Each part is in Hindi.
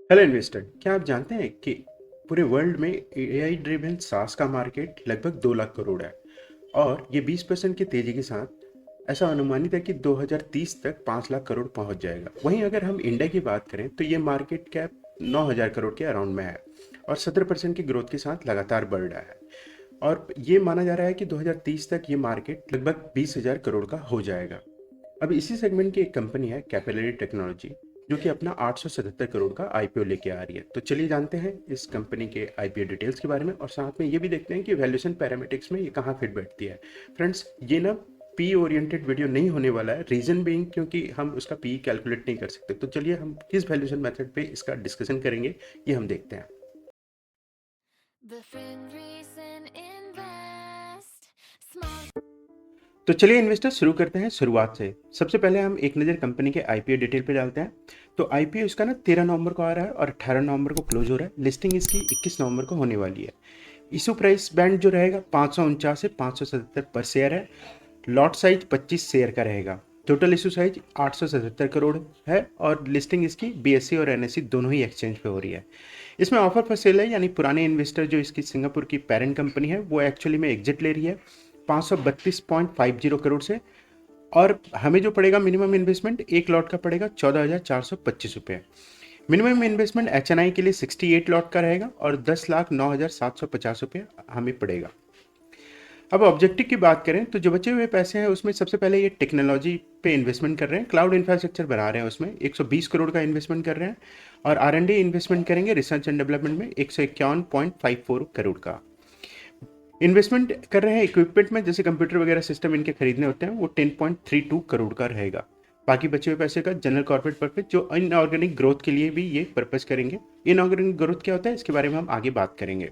हेलो इन्वेस्टर, क्या आप जानते हैं कि पूरे वर्ल्ड में एआई ड्रिवन सास का मार्केट लगभग 2 लाख करोड़ है और ये 20% की तेजी के साथ ऐसा अनुमानित है कि 2030 तक 5 लाख करोड़ पहुंच जाएगा। वहीं अगर हम इंडिया की बात करें तो ये मार्केट कैप 9,000 करोड़ के अराउंड में है और 17% की ग्रोथ के साथ लगातार बढ़ रहा है। और ये माना जा रहा है कि 2030 तक ये मार्केट लगभग 20,000 करोड़ का हो जाएगा। अब इसी सेगमेंट की एक कंपनी है कैपिलरी टेक्नोलॉजी, जो कि अपना 877 करोड़ का आईपीओ लेके आ रही है। तो चलिए जानते हैं इस कंपनी के आईपीओ डिटेल्स के बारे में और साथ में ये भी देखते हैं कि वैल्यूएशन पैरामीट्रिक्स में ये कहाँ फिट बैठती है। फ्रेंड्स, ये ना पी ओरिएंटेड वीडियो नहीं होने वाला है, रीजन बीइंग क्योंकि हम उसका पी कैलकुलेट नहीं कर सकते। तो चलिए हम किस वैल्यूएशन मेथड पे इसका डिस्कशन करेंगे, ये हम देखते हैं। The Fenris and Invest Small. तो चलिए इन्वेस्टर शुरू करते हैं शुरुआत से। सबसे पहले हम एक नज़र कंपनी के आईपीओ डिटेल पे डालते हैं। तो आईपीओ इसका ना 13 नवंबर को आ रहा है और 18 नवंबर को क्लोज हो रहा है। लिस्टिंग इसकी 21 नवंबर को होने वाली है। इशू प्राइस बैंड जो रहेगा 549 से 577 पर शेयर है। लॉट साइज 25 शेयर का रहेगा। टोटल इशू साइज 877 करोड़ है और लिस्टिंग इसकी बीएससी और एनएससी दोनों ही एक्सचेंज पे हो रही है। इसमें ऑफर फॉर सेल है, यानी पुराने इन्वेस्टर जो इसकी सिंगापुर की पेरेंट कंपनी है वो एक्चुअली में एग्जिट ले रही है 532.50 करोड़ से। और हमें जो पड़ेगा मिनिमम इन्वेस्टमेंट एक लॉट का पड़ेगा 14,425 रुपये। मिनिमम इन्वेस्टमेंट एचएनआई के लिए 68 लॉट का रहेगा और 10,09,750 रुपये हमें पड़ेगा। अब ऑब्जेक्टिव की बात करें तो जो बचे हुए पैसे हैं उसमें सबसे पहले ये टेक्नोलॉजी पे इन्वेस्टमेंट कर रहे हैं, क्लाउड इंफ्रास्ट्रक्चर बना रहे हैं, उसमें 120 करोड़ का इन्वेस्टमेंट कर रहे हैं और आर&डी इन्वेस्टमेंट करेंगे रिसर्च एंड डेवलपमेंट में 151.54 करोड़ का इन्वेस्टमेंट कर रहे हैं। इक्विपमेंट में जैसे कंप्यूटर वगैरह सिस्टम इनके खरीदने होते हैं वो 10.32 करोड़ का रहेगा। बाकी बचे हुए पैसे का जनरल कॉर्पोरेट पर्पज जो इनऑर्गेनिक ग्रोथ के लिए भी ये पर्पज करेंगे। इनऑर्गेनिक ग्रोथ क्या होता है इसके बारे में हम आगे बात करेंगे।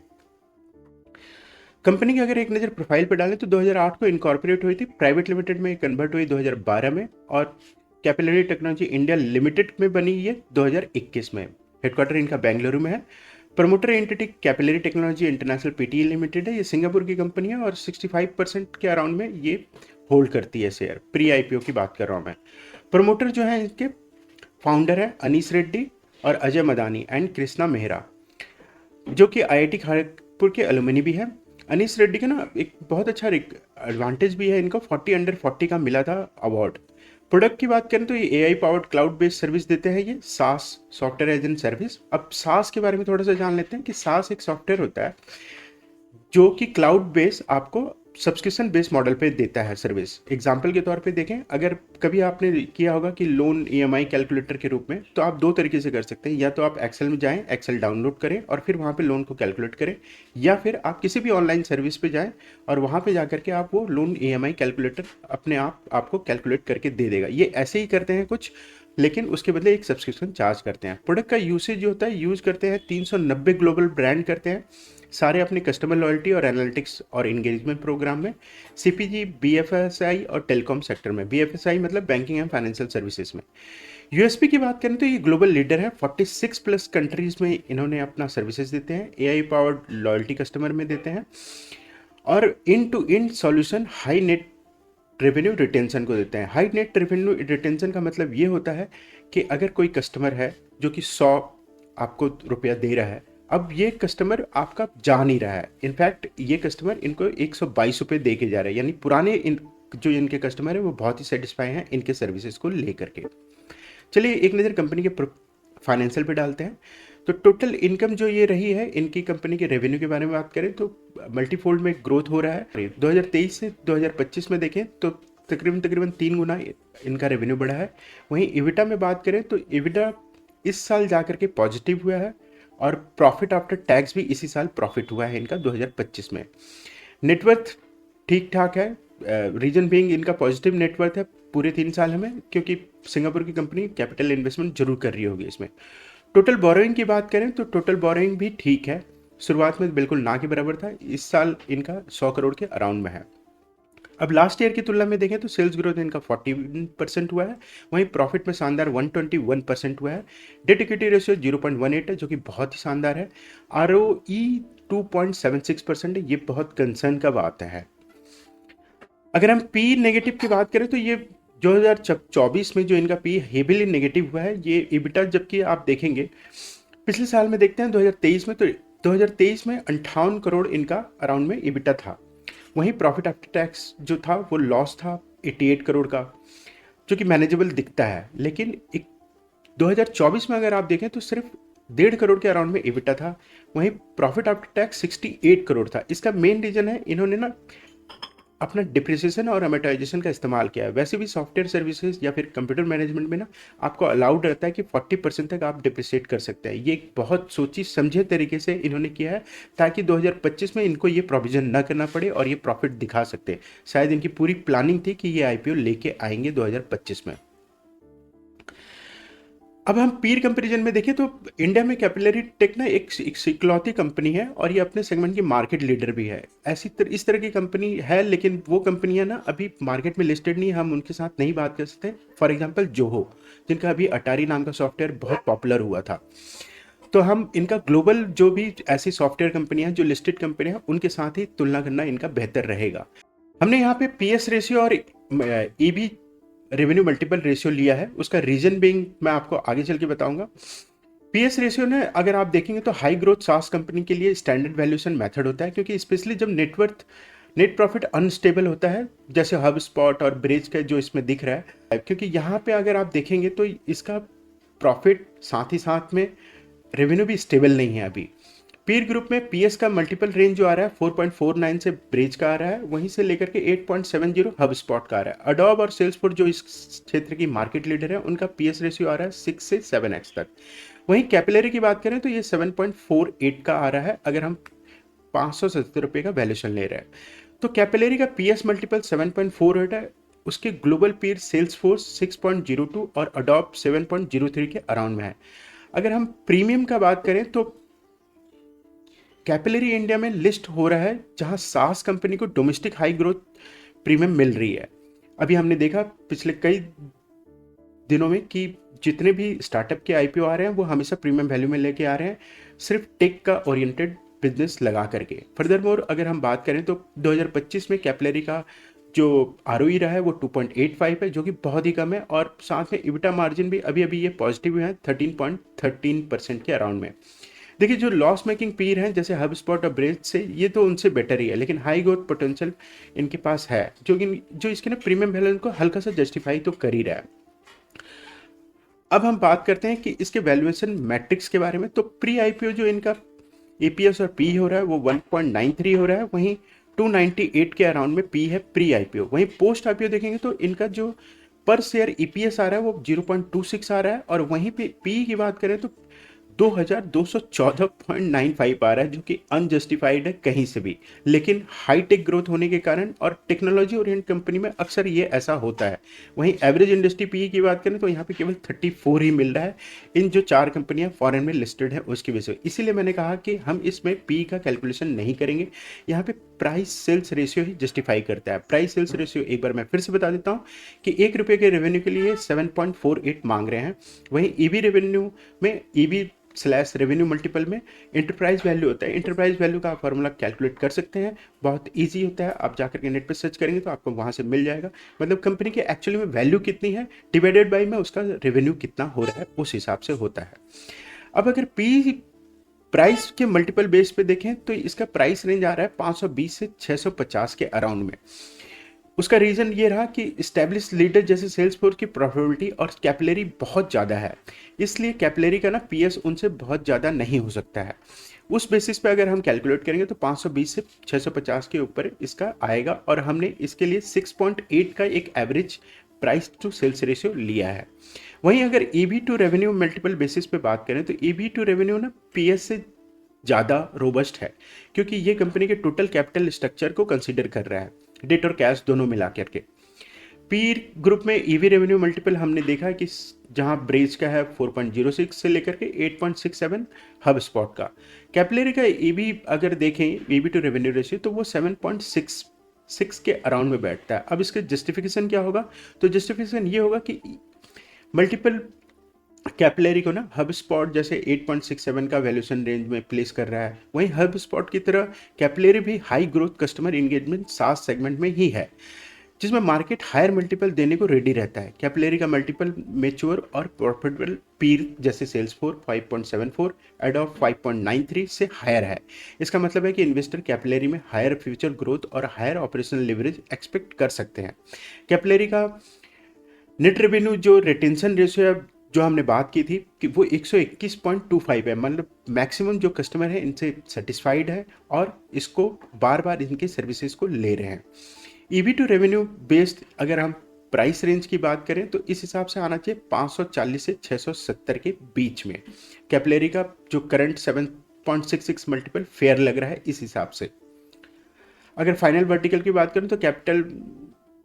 कंपनी की अगर एक नज़र प्रोफाइल पर डालें तो 2008 को इनकॉर्पोरेट हुई थी, प्राइवेट लिमिटेड में कन्वर्ट हुई 2012 में और कैपिलरी टेक्नोलॉजी इंडिया लिमिटेड में बनी ये 2021 में। हेडक्वार्टर इनका बेंगलुरु में है। Promoter entity capillary technology international PTE limited है। ये सिंगापुर की कंपनी है और 65% के अराउंड में ये होल्ड करती है शेयर। प्री आईपीओ की बात कर रहा हूँ मैं। प्रमोटर जो है इनके फाउंडर है अनीस रेड्डी और अजय मदानी एंड कृष्णा मेहरा, जो कि आईआईटी खड़गपुर के अलुमिनी भी है। अनीस रेड्डी का ना एक बहुत अच्छा एडवांटेज भी है, इनको 40 अंडर 40 का मिला था अवार्ड। प्रोडक्ट की बात करें तो ये AI powered cloud based service देते हैं, ये सास सॉफ्टवेयर एज एन सर्विस। अब सास के बारे में थोड़ा सा जान लेते हैं कि सास एक सॉफ्टवेयर होता है जो कि क्लाउड बेस आपको सब्सक्रिप्शन बेस्ड मॉडल पे देता है सर्विस। एग्जांपल के तौर पे देखें, अगर कभी आपने किया होगा कि लोन ईएमआई कैलकुलेटर के रूप में, तो आप दो तरीके से कर सकते हैं। या तो आप एक्सेल में जाएं, एक्सेल डाउनलोड करें और फिर वहाँ पे लोन को कैलकुलेट करें, या फिर आप किसी भी ऑनलाइन सर्विस पे जाएं और वहाँ पे जा करके आप वो लोन ईएमआई कैलकुलेटर अपने आप आपको कैलकुलेट करके दे देगा। ये ऐसे ही करते हैं कुछ, लेकिन उसके बदले एक सब्सक्रिप्शन चार्ज करते हैं। प्रोडक्ट का यूसेज जो होता है, यूज करते हैं 390 ग्लोबल ब्रांड करते हैं सारे अपने कस्टमर लॉयल्टी और एनालिटिक्स और इंगेजमेंट प्रोग्राम में। सीपीजी, बीएफएसआई और टेलीकॉम सेक्टर में। बीएफएसआई मतलब बैंकिंग एंड फाइनेंशियल सर्विसेज में। यूएसपी की बात करें तो ये ग्लोबल लीडर है, 46 प्लस कंट्रीज में इन्होंने अपना सर्विसेज देते हैं। एआई पावर्ड लॉयल्टी कस्टमर में देते हैं और end to end solution high net revenue retention को देते हैं। हाई नेट रेवेन्यू रिटेंशन का मतलब ये होता है कि अगर कोई कस्टमर है जो कि 100 आपको रुपया दे रहा है, अब ये कस्टमर आपका जा नहीं रहा है, इनफैक्ट ये कस्टमर इनको 122 रुपये दे के जा रहा है, यानी पुराने जो इनके कस्टमर है वो बहुत ही सेटिस्फाई हैं इनके सर्विसेज को लेकर के। चलिए एक नज़र कंपनी के फाइनेंशियल पे डालते हैं। तो टोटल इनकम जो ये रही है इनकी कंपनी के रेवेन्यू के बारे में बात करें तो मल्टीफोल्ड में ग्रोथ हो रहा है। 2023 से 2025 में देखें तो तकरीबन तकरीबन 3 गुना इनका रेवेन्यू बढ़ा है। वहीं इविटा में बात करें तो इविटा इस साल जाकर के पॉजिटिव हुआ है और प्रॉफिट आफ्टर टैक्स भी इसी साल प्रॉफिट हुआ है इनका 2025 में। नेटवर्थ ठीक ठाक है, रीजन बीइंग इनका पॉजिटिव नेटवर्थ है पूरे 3 साल में, क्योंकि सिंगापुर की कंपनी कैपिटल इन्वेस्टमेंट जरूर कर रही होगी इसमें। टोटल बोरोइंग की बात करें तो टोटल बोरोइंग भी ठीक है, शुरुआत में बिल्कुल ना के बराबर था, इस साल इनका 100 करोड़ के अराउंड में है। अब लास्ट ईयर की तुलना में देखें तो सेल्स ग्रोथ इनका 14% हुआ है, वहीं प्रॉफिट में शानदार 121% हुआ है। डेट इक्विटी रेशियो 0.18 है जो कि बहुत ही शानदार है। आरओई 2.76% है, ये बहुत कंसर्न का बात है। अगर हम पी नेगेटिव की बात करें तो ये 2024 में जो इनका पी हेवीली नेगेटिव हुआ है, ये इबिटा जबकि आप देखेंगे पिछले साल में देखते हैं 2023 में, तो 2023 में 58 करोड़ इनका अराउंड में EBITDA था। वहीं प्रॉफिट आफ्टर टैक्स जो था वो लॉस था 88 करोड़ का, जो कि मैनेजेबल दिखता है। लेकिन 2024 में अगर आप देखें तो सिर्फ 1.5 करोड़ के अराउंड में EBITDA था। वहीं प्रॉफिट आफ्टर टैक्स 68 करोड़ था। इसका मेन रीजन है इन्होंने ना अपना डिप्रिसिएशन और अमोर्टाइजेशन का इस्तेमाल किया है। वैसे भी सॉफ्टवेयर सर्विसेज या फिर कंप्यूटर मैनेजमेंट में ना आपको अलाउड रहता है कि 40% तक आप डिप्रिसिएट कर सकते हैं। ये एक बहुत सोची समझे तरीके से इन्होंने किया है ताकि 2025 में इनको ये प्रोविजन ना करना पड़े और ये प्रॉफिट दिखा सकते हैं। शायद इनकी पूरी प्लानिंग थी कि ये आईपीओ लेके आएंगे 2025 में। अब हम पीर कंपैरिजन में देखें तो इंडिया में कैपिलरी टेक ना एक इकलौती कंपनी है और ये अपने सेगमेंट की मार्केट लीडर भी है। इस तरह की कंपनी है, लेकिन वो कंपनियां ना अभी मार्केट में लिस्टेड नहीं है, हम उनके साथ नहीं बात कर सकते। फॉर एग्जांपल जोहो, जिनका अभी अटारी नाम का सॉफ्टवेयर बहुत पॉपुलर हुआ था। तो हम इनका ग्लोबल जो भी ऐसी सॉफ्टवेयर कंपनियां जो लिस्टेड कंपनियां उनके साथ ही तुलना करना इनका बेहतर रहेगा। हमने यहाँ पे पीएस रेशियो और ईबी रेवेन्यू मल्टीपल रेशियो लिया है। उसका रीजन बिंग मैं आपको आगे चल के बताऊंगा। पीएस रेशियो ने अगर आप देखेंगे तो हाई ग्रोथ सास कंपनी के लिए स्टैंडर्ड वैल्यूएशन मेथड होता है, क्योंकि स्पेशली जब नेट प्रॉफिट अनस्टेबल होता है, जैसे हब स्पॉट और ब्रेज का जो इसमें दिख रहा है, क्योंकि यहाँ पे अगर आप देखेंगे तो इसका प्रॉफिट साथ ही साथ में रेवेन्यू भी स्टेबल नहीं है अभी। पीर ग्रुप में पीएस का मल्टीपल रेंज जो आ रहा है 4.49 से ब्रेज का आ रहा है, वहीं से लेकर के 8.70 हब स्पॉट का आ रहा है। अडोब और सेल्सफोर्स जो इस क्षेत्र की मार्केट लीडर है, उनका पीएस रेशियो आ रहा है 6 से 7x तक। वहीं कैपिलरी की बात करें तो ये 7.48 का आ रहा है अगर हम 570 रुपये का वैल्यूशन ले रहे हैं। तो कैपिलरी का पीएस मल्टीपल 7.48 है। उसके ग्लोबल पीर सेल्सफोर्स 6.02 और अडोब 7.03 के अराउंड में है। अगर हम प्रीमियम का बात करें तो कैपिलरी इंडिया में लिस्ट हो रहा है जहां सास कंपनी को डोमेस्टिक हाई ग्रोथ प्रीमियम मिल रही है। अभी हमने देखा पिछले कई दिनों में कि जितने भी स्टार्टअप के आईपीओ आ रहे हैं वो हमेशा प्रीमियम वैल्यू में लेके आ रहे हैं, सिर्फ टेक का ओरिएंटेड बिजनेस लगा करके। फर्दरमोर अगर हम बात करें तो 2025 में कैपिलरी का जो आरओई रहा है वो 2.85 है, जो कि बहुत ही कम है। और साथ में इबिटा मार्जिन भी अभी अभी ये पॉजिटिव है 13.13% के अराउंड में। देखिए जो लॉस मेकिंग पीर हैं जैसे हब स्पॉट और ब्रेज से, ये तो उनसे बेटर ही है, लेकिन हाई ग्रोथ पोटेंशियल इनके पास है, जो इसके ना प्रीमियम वैल्यू को हल्का सा जस्टिफाई तो कर ही रहा है। अब हम बात करते हैं कि इसके वैल्यूएशन मैट्रिक्स के बारे में। तो प्री आईपीओ जो इनका एपीएस और पी हो रहा है वो 1.93 हो रहा है, वहीं 298 के अराउंड में पी है प्री आईपीओ। वहीं पोस्ट आईपीओ देखेंगे तो इनका जो पर शेयर ईपीएस आ रहा है वो 0.26 आ रहा है, और वहीं पे पी की बात करें तो 2214.95 आ रहा है, जो कि अनजस्टिफाइड है कहीं से भी। लेकिन हाईटेक ग्रोथ होने के कारण और टेक्नोलॉजी ओरिएंटेड कंपनी में अक्सर ये ऐसा होता है। वहीं एवरेज इंडस्ट्री पीई की बात करें तो यहाँ पे केवल 34 ही मिल रहा है इन जो 4 कंपनियां फॉरेन में लिस्टेड है उसकी वजह से। इसीलिए मैंने कहा कि हम इसमें पी का कैलकुलेशन नहीं करेंगे। यहाँ पे प्राइस सेल्स रेशियो ही जस्टिफाई करता है। प्राइस सेल्स रेशियो एक बार मैं फिर से बता देता हूँ कि 1 रुपये के रेवेन्यू के लिए 7.48 मांग रहे हैं। वहीं ईवी रेवेन्यू में ईवी स्लैश रेवेन्यू मल्टीपल में इंटरप्राइज वैल्यू होता है। इंटरप्राइज वैल्यू का आप फॉर्मूला कैलकुलेट कर सकते हैं, बहुत इजी होता है। आप जाकर के नेट पे सर्च करेंगे तो आपको वहाँ से मिल जाएगा। मतलब कंपनी की एक्चुअली में वैल्यू कितनी है डिवाइडेड बाई में उसका रेवेन्यू कितना हो रहा है, उस हिसाब से होता है। अब अगर पी प्राइस के मल्टीपल बेस पे देखें तो इसका प्राइस रेंज आ रहा है 520 से 650 के अराउंड में। उसका रीज़न ये रहा कि स्टैब्लिश लीडर जैसे सेल्सफोर्स की प्रॉफिटेबिलिटी और कैपिलरी बहुत ज़्यादा है, इसलिए कैपिलरी का ना पीएस उनसे बहुत ज़्यादा नहीं हो सकता है। उस बेसिस पे अगर हम कैलकुलेट करेंगे तो 520 से 650 के ऊपर इसका आएगा, और हमने इसके लिए 6.8 का एक average price to sales ratio लिया है। वहीं अगर EV to revenue multiple basis पे बात करें तो ईवी टू रेवेन्यू ना पीएस से ज़्यादा रोबस्ट है, क्योंकि ये कंपनी के टोटल कैपिटल स्ट्रक्चर को कंसिडर कर रहा है, डेट और कैश दोनों मिला करके। पीर ग्रुप में ईवी रेवेन्यू मल्टीपल हमने देखा कि जहां ब्रेज का है 4.06 से लेकर के 8.67 हब स्पॉट का। कैपिलरी का ईवी अगर देखें ईवी टू रेवेन्यू रेशियो तो वो 7.66 के अराउंड में बैठता है। अब इसका जस्टिफिकेशन क्या होगा? तो जस्टिफिकेशन ये होगा कि मल्टीपल कैपिलरी को ना हब स्पॉट जैसे 8.67 का वैल्यूएशन रेंज में प्लेस कर रहा है, वहीं हब स्पॉट की तरह कैपिलरी भी हाई ग्रोथ कस्टमर इंगेजमेंट सास सेगमेंट में ही है। जिसमें मार्केट हायर मल्टीपल देने को रेडी रहता है। कैपिलरी का मल्टीपल मेच्योर और प्रॉफिटेबल पीर जैसे सेल्सफोर्स 5.74, एडोब 5.93 से हायर है। इसका मतलब है कि इन्वेस्टर कैपिलरी में हायर फ्यूचर ग्रोथ और हायर ऑपरेशनल लिवरेज एक्सपेक्ट कर सकते हैं। कैपिलरी का नेट रेवेन्यू जो रिटेंशन रेशियो है, जो हमने बात की थी कि वो 121.25 है, मतलब मैक्सिमम जो कस्टमर है इनसे सेटिस्फाइड है और इसको बार बार इनके सर्विसेज को ले रहे हैं। ईवी टू रेवेन्यू बेस्ड अगर हम प्राइस रेंज की बात करें तो इस हिसाब से आना चाहिए 540 से 670 के बीच में। कैपिलरी का जो करंट 7.66 मल्टीपल फेयर लग रहा है इस हिसाब से। अगर फाइनल वर्टिकल की बात करें तो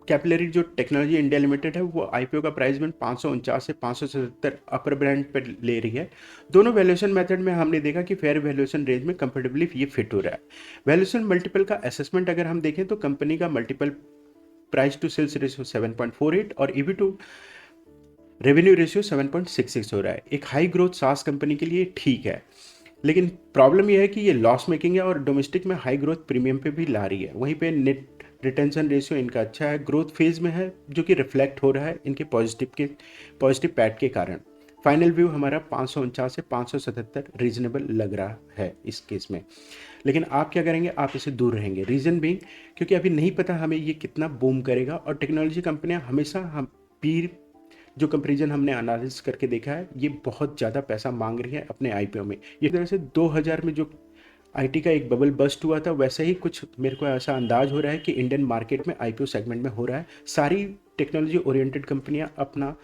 कैपिलरी जो टेक्नोलॉजी इंडिया लिमिटेड है वो आईपीओ का प्राइस बैंड 549 से 577 अपर ब्रांड पर ले रही है। दोनों वैल्यूएशन मेथड में हमने देखा कि फेयर वैल्यूएशन रेंज में कंफर्टेबली ये फिट हो रहा है। वैल्यूएशन मल्टीपल का असेसमेंट अगर हम देखें तो कंपनी का multiple price to sales ratio 7.48 और ईवी टू रेवेन्यू रेशियो 7.66 हो रहा है। एक हाई ग्रोथ सास कंपनी के लिए ठीक है, लेकिन प्रॉब्लम यह है कि ये लॉस मेकिंग है और डोमेस्टिक में हाई ग्रोथ प्रीमियम पे भी ला रही है। वहीं पे नेट रिटेंशन रेशियो इनका अच्छा है, ग्रोथ फेज में है, जो कि रिफ्लेक्ट हो रहा है इनके पॉजिटिव पैट के कारण। फाइनल व्यू हमारा 549 से 577 रीजनेबल लग रहा है इस केस में। लेकिन आप क्या करेंगे, आप इसे दूर रहेंगे। रीज़न बीइंग क्योंकि अभी नहीं पता हमें ये कितना बूम करेगा और टेक्नोलॉजी कंपनियां हमेशा हम पीर जो कंपेरिजन हमने एनालिसिस करके देखा है ये बहुत ज़्यादा पैसा मांग रही है अपने आईपीओ में। ये तरह से 2000 में जो आईटी का एक बबल बस्ट हुआ था वैसे ही कुछ मेरे को ऐसा अंदाज हो रहा है कि इंडियन मार्केट में आईपीओ सेगमेंट में हो रहा है। सारी टेक्नोलॉजी ओरिएंटेड कंपनियां अपना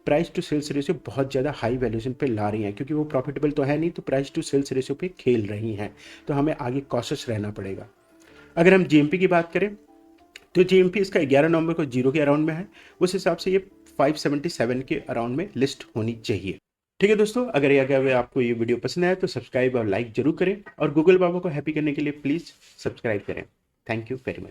प्राइस टू सेल्स रेशियो बहुत ज़्यादा हाई वैल्यूएशन पे ला रही हैं, क्योंकि वो प्रॉफिटेबल तो है नहीं, तो प्राइस टू सेल्स रेशियो पे खेल रही हैं। तो हमें आगे कॉशियस रहना पड़ेगा। अगर हम जीएमपी की बात करें तो जीएमपी इसका 11 नवंबर को 0 के अराउंड में है, उस हिसाब से ये 577 के अराउंड में लिस्ट होनी चाहिए। ठीक है दोस्तों, अगर आपको ये वीडियो पसंद आया तो सब्सक्राइब और लाइक जरूर करें और गूगल बाबा को हैप्पी करने के लिए प्लीज़ सब्सक्राइब करें। Thank you very much.